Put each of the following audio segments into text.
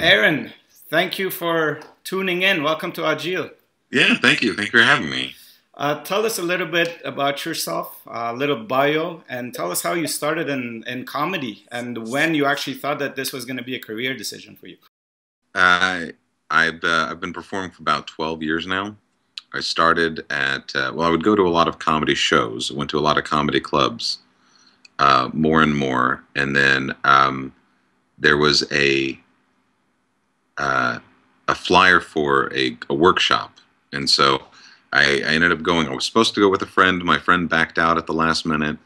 Aaron, thank you for tuning in. Welcome to Agile. Yeah, thank you. Thank you for having me. Tell us a little bit about yourself, a little bio, and tell us how you started in comedy and when you actually thought that this was going to be a career decision for you. I've been performing for about 12 years now. I started at, well, I would go to a lot of comedy shows. I went to a lot of comedy clubs, more and more. And then there was a flyer for a workshop. And so I ended up going. I was supposed to go with a friend. My friend backed out at the last minute.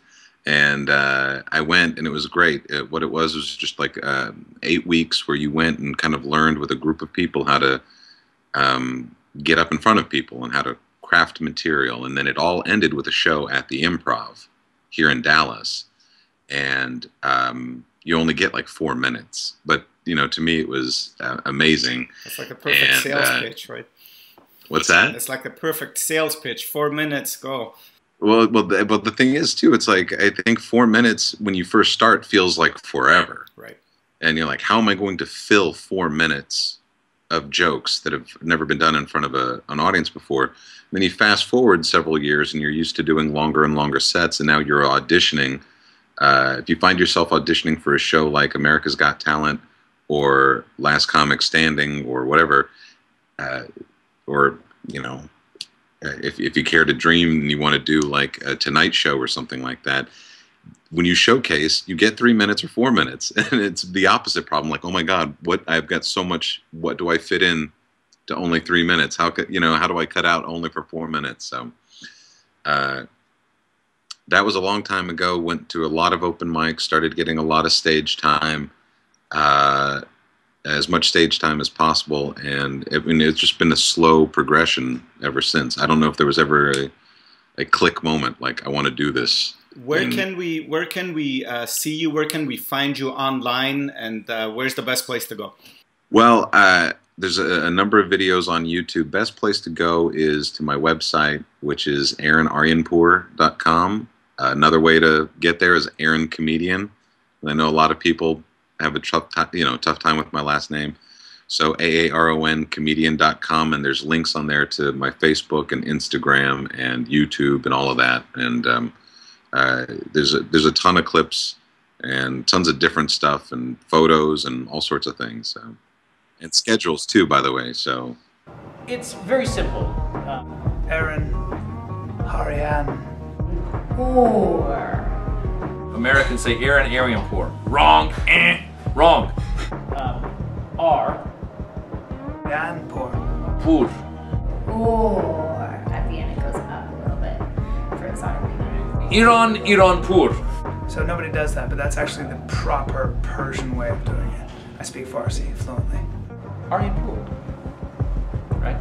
And I went, and it was great. What it was just like 8 weeks where you went and kind of learned with a group of people how to get up in front of people and how to craft material. And then it all ended with a show at the Improv here in Dallas. And you only get like 4 minutes. But, you know, to me it was amazing. It's like a perfect sales pitch, right? What's that? It's like the perfect sales pitch. 4 minutes, go. Well, the thing is, too, it's like, I think 4 minutes when you first start feels like forever. Right. And you're like, how am I going to fill 4 minutes of jokes that have never been done in front of an audience before? And then you fast forward several years and you're used to doing longer and longer sets, and now you're auditioning. If you find yourself auditioning for a show like America's Got Talent or Last Comic Standing or whatever, or, you know, if you care to dream and you want to do like a Tonight Show or something like that, when you showcase, you get 3 minutes or 4 minutes, and it's the opposite problem. Like, oh my God, I've got so much. What do I fit in to only 3 minutes? How do I cut out only for 4 minutes? So that was a long time ago. Went to a lot of open mics, started getting a lot of stage time, as much stage time as possible, and it's just been a slow progression ever since. I don't know if there was ever a click moment, like, I want to do this. Where can we see you? Where can we find you online? And where's the best place to go? Well, there's a number of videos on YouTube. Best place to go is to my website, which is aaronaryanpur.com. Another way to get there is Aaron Comedian. I know a lot of people have a tough time with my last name. So aaroncomedian.com, and there's links on there to my Facebook and Instagram and YouTube and all of that. And there's a ton of clips and tons of different stuff and photos and all sorts of things. So, and schedules too, by the way. So it's very simple. Aaron Aryanpur. Americans say Aaron Aryanpur. Wrong. Wrong. R. Aryanpur. Pur. Or at the end it goes up a little bit for exotic people. Aryanpur. So nobody does that, but that's actually the proper Persian way of doing it. I speak Farsi fluently. Aryanpur. Right?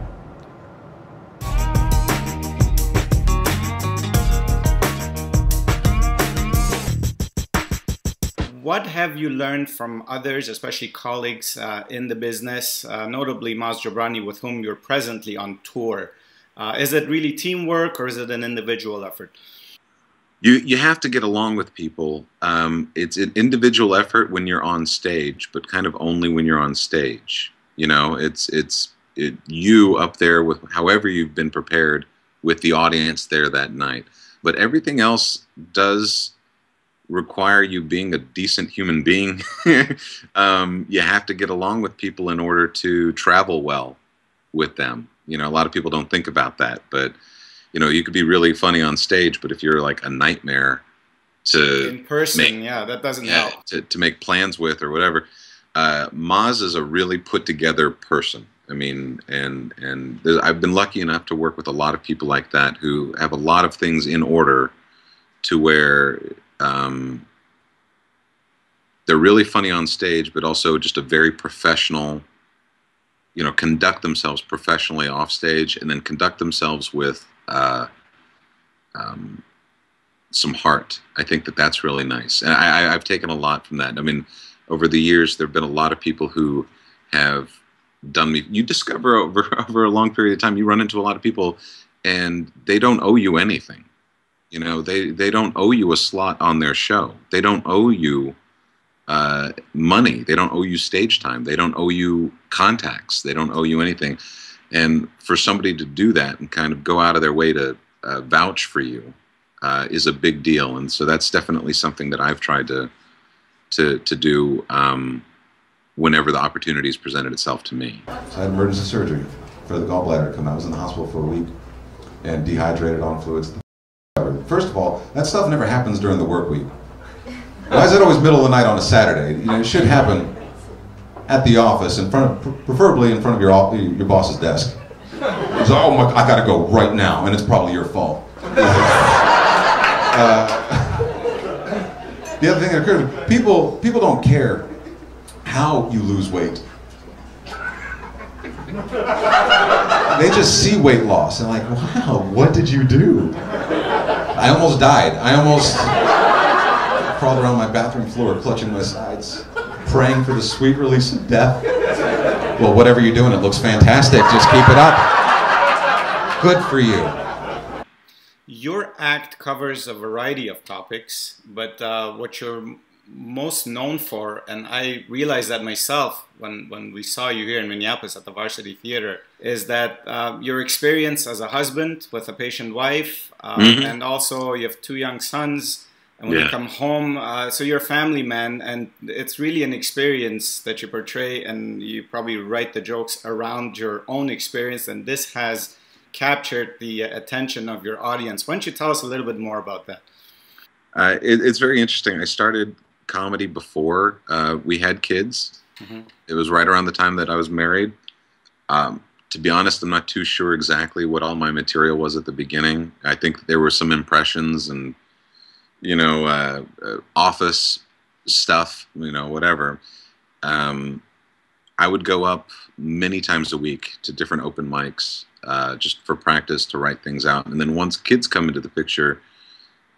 What have you learned from others, especially colleagues in the business, notably Maz Jobrani, with whom you're presently on tour? Is it really teamwork, or is it an individual effort? You have to get along with people. It's an individual effort when you're on stage, but kind of only when you're on stage. You know, it's you up there with however you've been prepared with the audience there that night. But everything else does require you being a decent human being. You have to get along with people in order to travel well with them. You know, a lot of people don't think about that, but you know, you could be really funny on stage, but if you're like a nightmare to in person, yeah, that doesn't help. To make plans with or whatever. Maz is a really put together person. I mean, and I've been lucky enough to work with a lot of people like that who have a lot of things in order to where they're really funny on stage, but also just a very professional, you know, conduct themselves professionally off stage, and then conduct themselves with some heart. I think that's really nice. And I've taken a lot from that. I mean, over the years, there have been a lot of people who have done me. You discover over a long period of time, you run into a lot of people, and they don't owe you anything. You know, they don't owe you a slot on their show. They don't owe you money. They don't owe you stage time. They don't owe you contacts. They don't owe you anything. And for somebody to do that and kind of go out of their way to vouch for you is a big deal. And so that's definitely something that I've tried to do whenever the opportunities presented itself to me. So I had emergency surgery for the gallbladder come out. I was in the hospital for a week and dehydrated on fluids. First of all, that stuff never happens during the work week. Why is it always middle of the night on a Saturday? You know, it should happen at the office, in front of, preferably in front of your boss's desk. So, oh my, I gotta go right now, and it's probably your fault. The other thing that occurred, people don't care how you lose weight. They just see weight loss and like, wow, what did you do? I almost died. I almost crawled around my bathroom floor, clutching my sides, praying for the sweet release of death. Well, whatever you're doing, it looks fantastic. Just keep it up. Good for you. Your act covers a variety of topics, but what you're most known for, and I realized that myself when we saw you here in Minneapolis at the Varsity Theater, is that your experience as a husband with a patient wife, and also you have 2 young sons, and when you come home, so you're a family man, and it's really an experience that you portray, and you probably write the jokes around your own experience, and this has captured the attention of your audience. Why don't you tell us a little bit more about that? It's very interesting. I started comedy before we had kids. It was right around the time that I was married. To be honest, I'm not too sure exactly what all my material was at the beginning. I think there were some impressions and, you know, office stuff, you know, whatever. I would go up many times a week to different open mics just for practice to write things out. And then once kids come into the picture,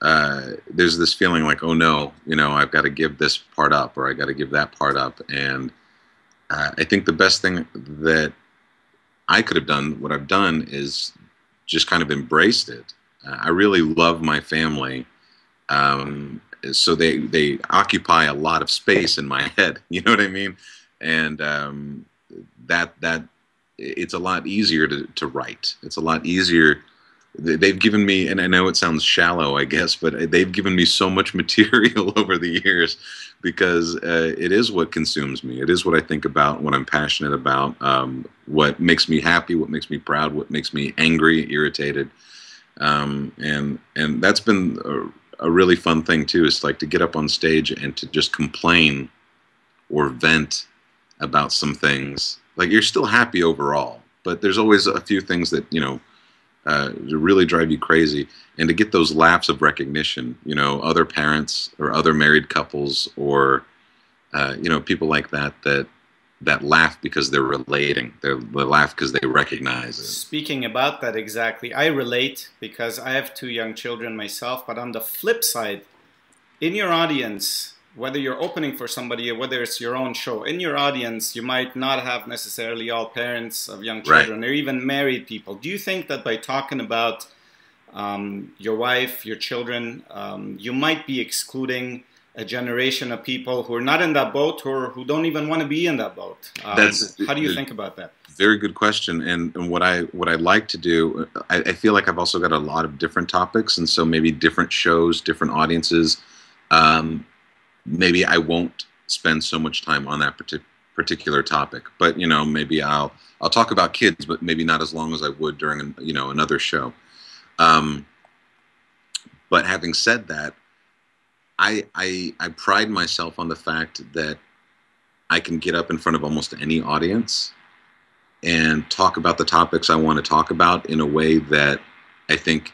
there's this feeling like, oh no, you know, I've got to give this part up, or I got to give that part up. And I think the best thing that I could have done, what I've done, is just kind of embraced it. I really love my family, so they occupy a lot of space in my head. You know what I mean? And that it's a lot easier to write. It's a lot easier. They've given me, and I know it sounds shallow, I guess, but they've given me so much material over the years, because it is what consumes me. It is what I think about, what I'm passionate about, what makes me happy, what makes me proud, what makes me angry, irritated. And that's been a really fun thing too, is like to get up on stage and to just complain or vent about some things. Like, you're still happy overall, but there's always a few things that, you know, really drive you crazy. And to get those laughs of recognition, you know, other parents or other married couples, or you know, people like that laugh because they're relating. They laugh because they recognize it. Speaking about that, exactly, I relate because I have 2 young children myself. But on the flip side, in your audience, whether you're opening for somebody or whether it's your own show, in your audience, you might not have necessarily all parents of young children, or even married people. Do you think that by talking about your wife, your children, you might be excluding a generation of people who are not in that boat, or who don't even want to be in that boat? How do you think about that? Very good question. And what I like to do, I feel like I've also got a lot of different topics, and so maybe different shows, different audiences. Maybe I won't spend so much time on that particular topic, but, you know, maybe I'll talk about kids, but maybe not as long as I would during, you know, another show. But having said that, I pride myself on the fact that I can get up in front of almost any audience and talk about the topics I want to talk about in a way that I think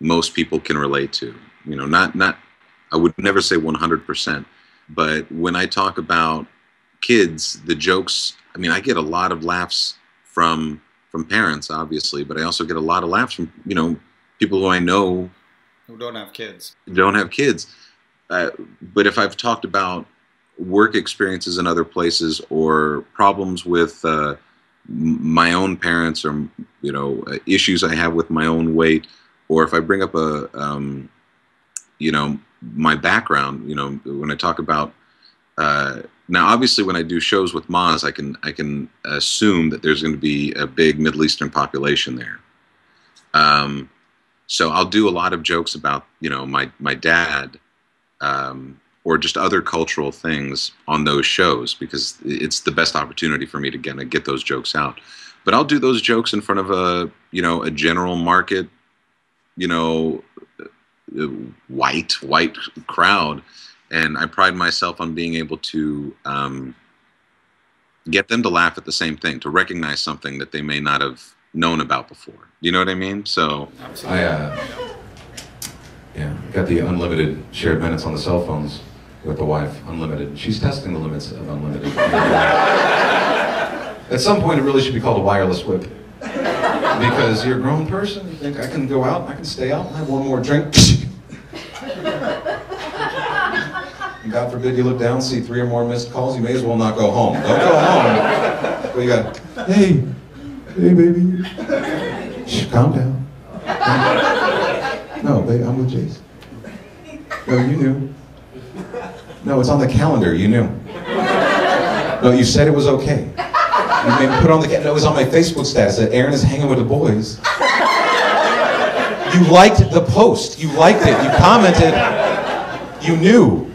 most people can relate to. You know, not I would never say 100%, but when I talk about kids, the jokes, I mean, I get a lot of laughs from parents, obviously, but I also get a lot of laughs from, you know, people who I know who don't have kids. But if I've talked about work experiences in other places, or problems with my own parents, or, you know, issues I have with my own weight, or if I bring up you know, my background, you know, when I talk about Now, obviously, when I do shows with Maz, I can assume that there's going to be a big Middle Eastern population there. So I'll do a lot of jokes about, you know, my dad, or just other cultural things on those shows, because it's the best opportunity for me to get those jokes out. But I'll do those jokes in front of a, you know, a general market, you know, white crowd, and I pride myself on being able to get them to laugh at the same thing, to recognize something that they may not have known about before. You know what I mean? So yeah, got the unlimited shared minutes on the cell phones with the wife, unlimited. She's testing the limits of unlimited. At some point, it really should be called a wireless whip. Because you're a grown person, you think, I can go out, I can stay out, and have one more drink. And God forbid you look down, see 3 or more missed calls, you may as well not go home. Don't go home. But you got, hey baby, shh, calm down. No, babe, I'm with Jason. No, you knew. No, it's on the calendar, you knew. No, you said it was okay. You made me put on the, no, it was on my Facebook status that Aaron is hanging with the boys. You liked the post. You liked it. You commented. You knew.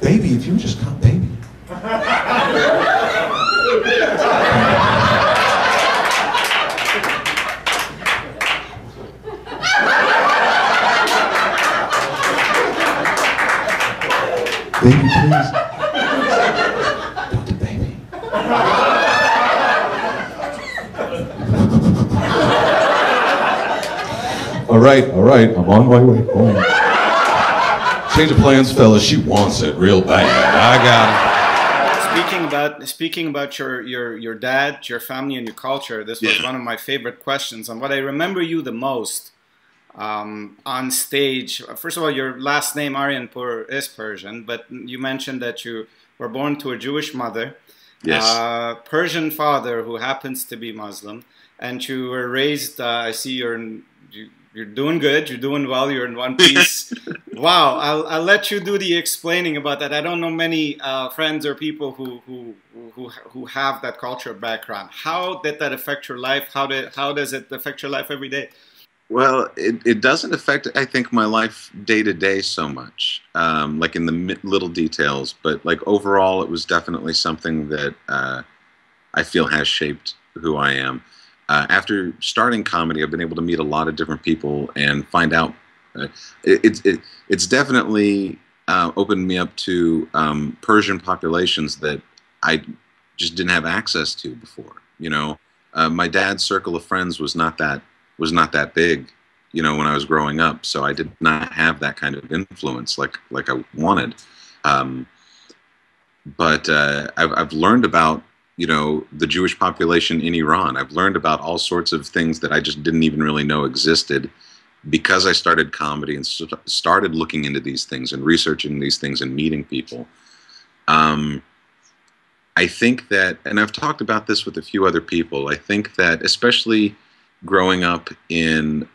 Baby, if you would just come, baby. Baby, please. Don't do baby. All right, I'm on my way home. Change of plans, fellas. She wants it real bad. I got it. Speaking about your dad, your family, and your culture, this was one of my favorite questions. And what I remember you the most on stage, first of all, your last name Aryanpur is Persian, but you mentioned that you were born to a Jewish mother, Persian father who happens to be Muslim, and you were raised. I see you're doing good. You're doing well. You're in one piece. Wow. I'll let you do the explaining about that. I don't know many friends or people who have that culture background. How did that affect your life? How does it affect your life every day? Well, it doesn't affect, I think, my life day to day so much, like in the little details. But like overall, it was definitely something that I feel has shaped who I am. After starting comedy, I've been able to meet a lot of different people and find out. It's definitely opened me up to Persian populations that I just didn't have access to before. You know, my dad's circle of friends was not that big, you know, when I was growing up. So I did not have that kind of influence like I wanted. But I've learned about, you know, the Jewish population in Iran. I've learned about all sorts of things that I just didn't even really know existed because I started comedy and started looking into these things and researching these things and meeting people. I think that, and I've talked about this with a few other people, I think that especially growing up in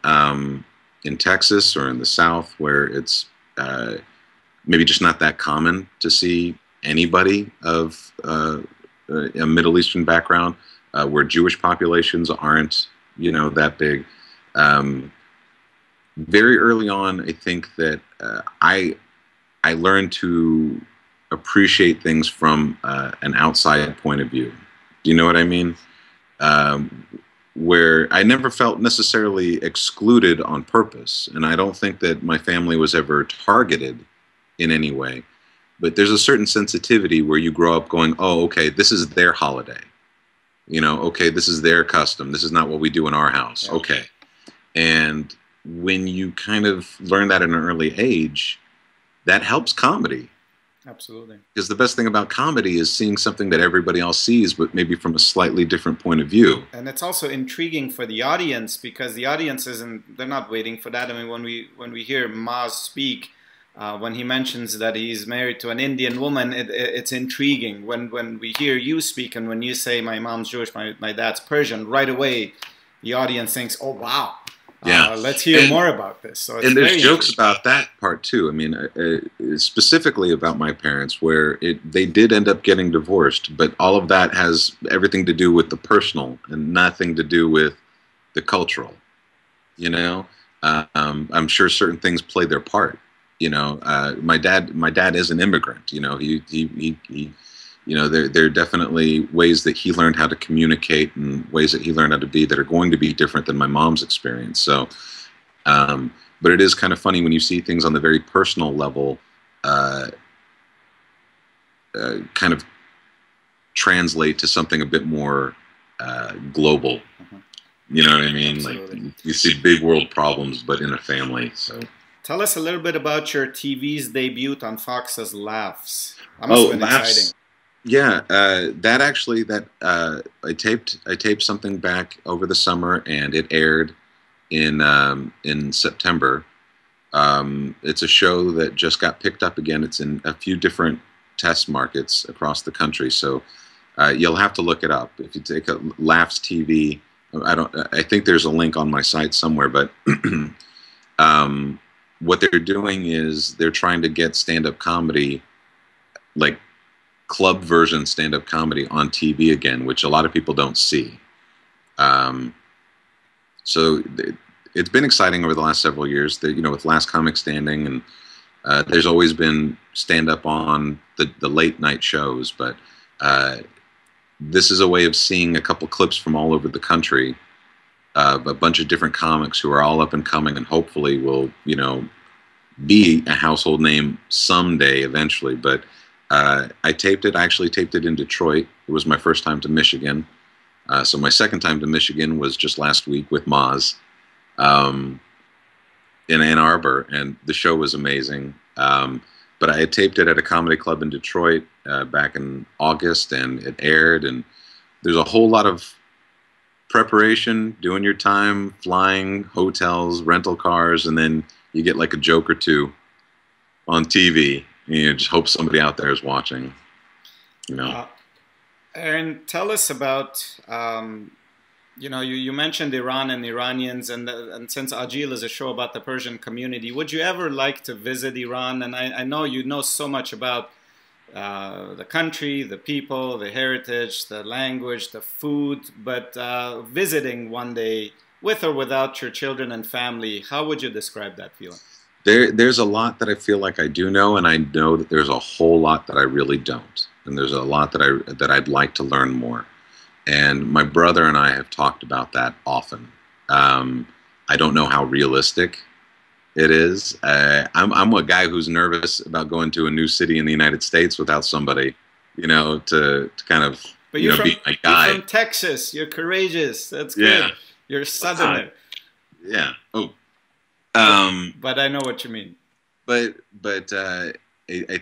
Texas or in the South, where it's maybe just not that common to see anybody of a Middle Eastern background, where Jewish populations aren't, you know, that big. Very early on, I think that I learned to appreciate things from an outside point of view. Do you know what I mean? Where I never felt necessarily excluded on purpose, and I don't think that my family was ever targeted in any way. But there's a certain sensitivity where you grow up going, oh, okay, this is their holiday. You know, okay, this is their custom. This is not what we do in our house. Yeah. Okay. And when you kind of learn that at an early age, that helps comedy. Absolutely. Because the best thing about comedy is seeing something that everybody else sees, but maybe from a slightly different point of view. And it's also intriguing for the audience, because the audience they're not waiting for that. I mean, when we hear Maz speak, when he mentions that he's married to an Indian woman, it's intriguing. When we hear you speak and when you say my mom's Jewish, my dad's Persian, right away the audience thinks, oh wow, Yeah. Let's hear more about this. So it's and there's very jokes about that part too. I mean, specifically about my parents, where they did end up getting divorced, but all of that has everything to do with the personal and nothing to do with the cultural. You know, I'm sure certain things play their part. You know, my dad is an immigrant. You know, he you know, there are definitely ways that he learned how to communicate and ways that he learned how to be that are going to be different than my mom's experience. So, but it is kind of funny when you see things on the very personal level, kind of translate to something a bit more global. You know what I mean? Absolutely. Like you see big world problems, but in a family. So. Tell us a little bit about your TV's debut on Fox's Laughs. That must have been exciting. Yeah, I taped something back over the summer, and it aired in September. It's a show that just got picked up again. It's in a few different test markets across the country, so you'll have to look it up. If you take a Laughs TV, I think there's a link on my site somewhere, but what they're doing is they're trying to get stand-up comedy, like club version stand-up comedy, on TV again, which a lot of people don't see. So it's been exciting over the last several years. You know, with Last Comic Standing, and there's always been stand-up on the late night shows, but this is a way of seeing a couple clips from all over the country, a bunch of different comics who are all up and coming, and hopefully will, you know, be a household name someday eventually. But I actually taped it in Detroit. It was my first time to Michigan. So my second time to Michigan was just last week with Maz in Ann Arbor, and the show was amazing. But I had taped it at a comedy club in Detroit back in August, and it aired, and there's a whole lot of preparation, doing your time, flying, hotels, rental cars, and then you get like a joke or two on TV, and you just hope somebody out there is watching, you know. Aaron, tell us about, you know, you mentioned Iran and Iranians, and since Agil is a show about the Persian community, would you ever like to visit Iran? And I know you know so much about the country, the people, the heritage, the language, the food, but visiting one day, with or without your children and family, how would you describe that feeling? There's a lot that I feel like I do know, and I know that there's a whole lot that I really don't. And there's a lot that I'd like to learn more. And my brother and I have talked about that often. I don't know how realistic it is. I'm a guy who's nervous about going to a new city in the United States without somebody, you know, to kind of, but you know, be my guide. You're from Texas. You're courageous. That's good. Yeah. You're Southerner. Yeah. Oh. But I know what you mean. But I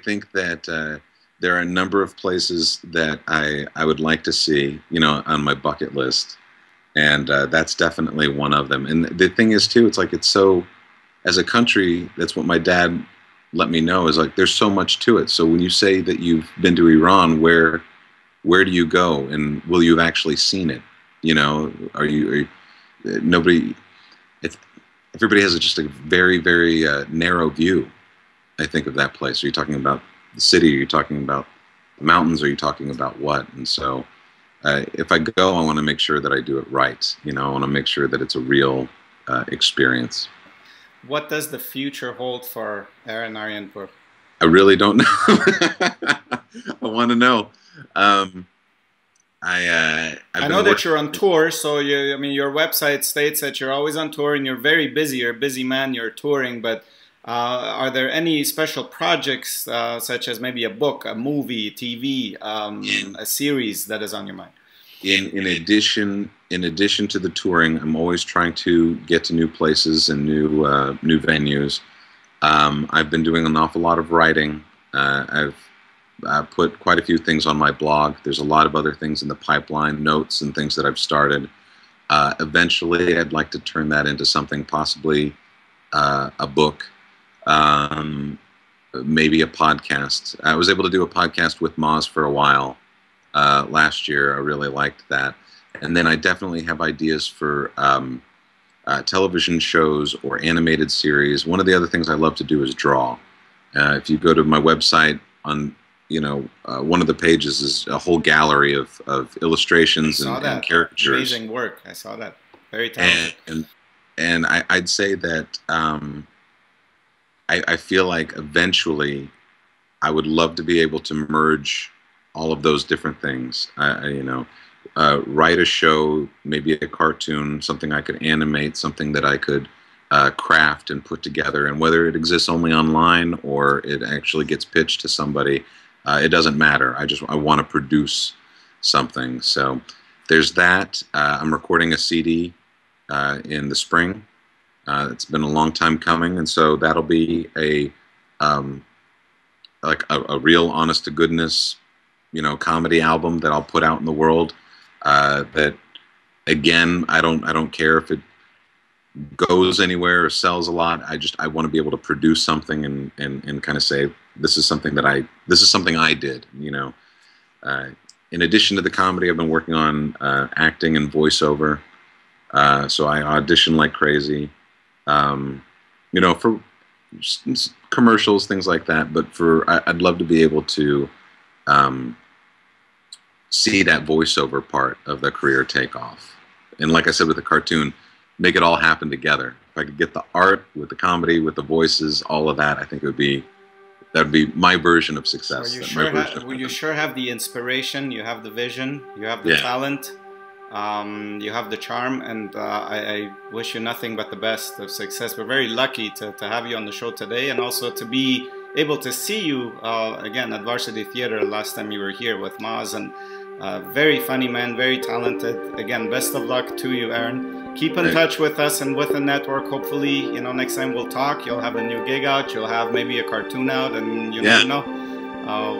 think that there are a number of places that I would like to see, you know, on my bucket list, and that's definitely one of them. And the thing is too, it's like, it's so, as a country, that's what my dad let me know, is like there's so much to it. So when you say that you've been to Iran, where do you go, and will you have actually seen it? You know, nobody. Everybody has just a very, very narrow view, I think, of that place. Are you talking about the city? Are you talking about the mountains? Are you talking about what? And so if I go, I want to make sure that I do it right. You know, I want to make sure that it's a real experience. What does the future hold for Aaron Aryanpur? I really don't know. I want to know. I know that you're on tour, so I mean, your website states that you're always on tour and you're very busy. You're a busy man, you're touring, but are there any special projects, such as maybe a book, a movie, TV, a series that is on your mind? In addition to the touring, I'm always trying to get to new places and new venues. I've been doing an awful lot of writing. I've put quite a few things on my blog. There's a lot of other things in the pipeline, notes and things that I've started. Eventually, I'd like to turn that into something, possibly a book, maybe a podcast. I was able to do a podcast with Maz for a while last year. I really liked that. And then I definitely have ideas for television shows or animated series. One of the other things I love to do is draw. If you go to my website, on one of the pages is a whole gallery of illustrations and caricatures. Amazing work. I saw that. Very talented. And I'd say that I feel like eventually I would love to be able to merge all of those different things. Write a show, maybe a cartoon, something I could animate, something that I could craft and put together. And whether it exists only online or it actually gets pitched to somebody, it doesn't matter. I want to produce something. So there's that. I'm recording a CD in the spring. It's been a long time coming, and so that'll be a real honest to goodness, comedy album that I'll put out in the world. That again, I don't care if it goes anywhere or sells a lot. I want to be able to produce something and kind of say this is something I did. In addition to the comedy, I've been working on acting and voiceover. So I audition like crazy. For commercials, things like that. But I'd love to be able to see that voiceover part of the career take off. And like I said with the cartoon, make it all happen together. If I could get the art with the comedy, with the voices, all of that, I think that would be my version of success. You sure have the inspiration, you have the vision, you have the talent, you have the charm, and I wish you nothing but the best of success. We're very lucky to have you on the show today, and also to be able to see you again at Varsity Theater last time you were here with Maz. And very funny man, very talented. Again, best of luck to you, Aaron. Keep in touch with us and with the network. Hopefully, next time we'll talk, you'll have a new gig out, you'll have maybe a cartoon out, and you never know.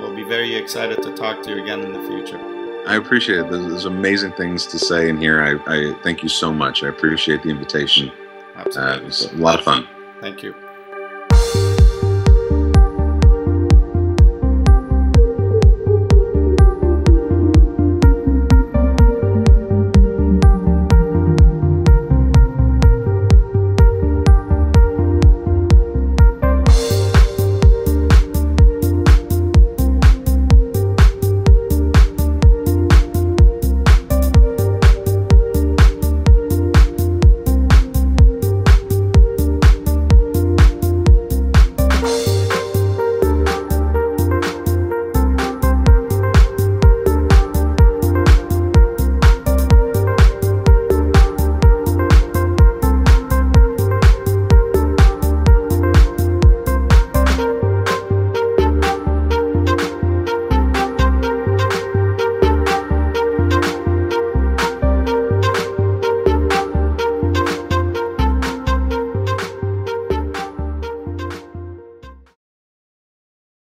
We'll be very excited to talk to you again in the future. I appreciate it. There's amazing things to say in here. I thank you so much. I appreciate the invitation. Absolutely. It was a lot of fun. Thank you.